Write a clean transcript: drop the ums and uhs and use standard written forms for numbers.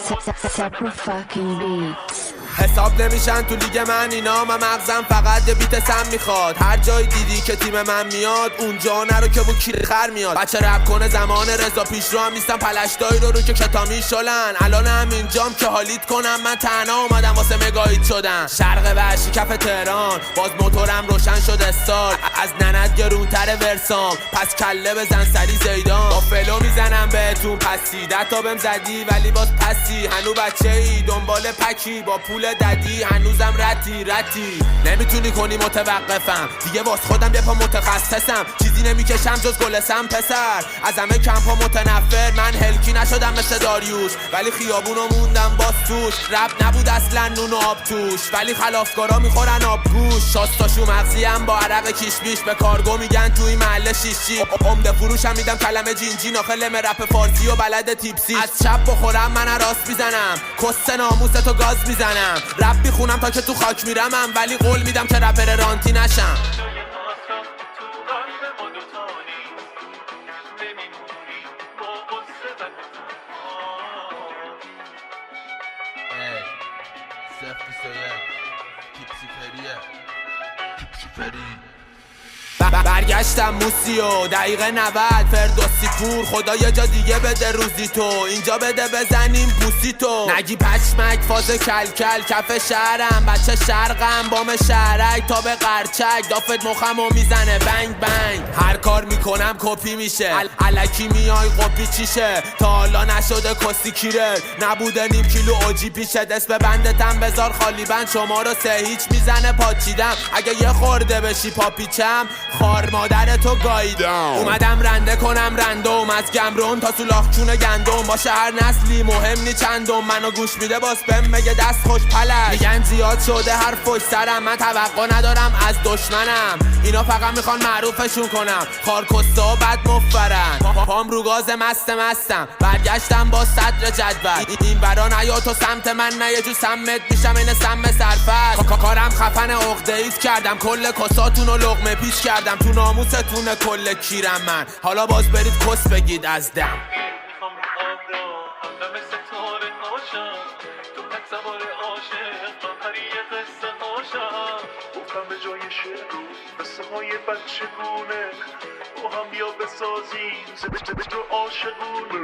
Separate fucking beats. حساب نمیشن تو لیگ من اینا، من مغزم فقط یه بیت سم میخواد. هر جای دیدی که تیم من میاد اونجا نرو که بو کیر خر میاد. بچه رپ کنه زمان رضا پیشرو هم نیستم، پلشتایی رو که کتامی شلن. الان هم اینجام که حالیت کنم، من تنها اومدم واسه مگاهیت شدن. شرق وحشی کف تهران، باز موتورم روشن شد استار. از ننت گرونتر ورسام، پس کله بزن سری زیدان. با فلو میزنم بهتون پسی، 10 تا بهم زدی ولی باز پسی. هنو بچه ای دنبال پکی، با پول ددی هنوزم رتی نمیتونی کنی متوقفم دیگه، واس خودم یه پا متخصصم. چیزی نمیکشم جز گلسم پسر، از همه کمپا متنفر. من هلکی نشدم مثل داریوش، ولی خیابونو موندم باز توش. رپ نبود اصلا نون و آب توش، ولی خلافکارا میخورن آبگوش. شاستاشو مغزیم با عرق کیش بیش، به کارگو میگن توی محله شیشی. عمده فروشم میدم کلمه جینجی، ناخلم رپ فارسی و بلد تیپسی. از چپ بخورم من راست میزنم، کس ناموستو گاز میزنم. رپ میخونم تا که تو خاک میرمم، ولی قول میدم که رپر رانتی نشم. برگشتم موسیو دقیقه 90 فردوسی پور. خدا یه جا دیگه بده روزی تو، اینجا بده بزنیم بوسی تو. نگی پشمک فاز کلکل کف شهرم، بچه شرقم بام شهرک تا به قرچک. دافت مخمو میزنه بنگ بنگ، هر کار میکنم کپی میشه. الکی میای قپی چیشه، تا حالا نشده کسی کیره. نبوده نیم کیلو اوجی پیشه، دست به بندتم بذار خالی بند. شما رو 3 هیچ میزنه پاچیدم، اگه یه خورده بشی پاپیچم خار مادر تو گاییدم. اومدم رنده کنم رندوم، از گمرون تا سولاخچون گندم. باشه هر نسلی مهم نی چندم، منو گوش میده باز بهم میگه دست خوش پلش. میگن زیاد شده حرف پشت سرم، من توقع ندارم از دشمنم. اینا فقط میخوان معروفشون کنم، خارکستا بد مفرن. پام رو گاز مستم، برگشتم با صدر جدول. این برا نیا تو سمت من، نه یه جو سمت میشم این سم سرفست. کارم خفن عقده ایست کردم، کل کساتونو لقمه پیش کردم. تو ناموستونه کل کیرم من، حالا باز برید کس بگید از دم. به جای شعر قصه های بچگونه با هم بیا بسازیم زبش عاشقونه.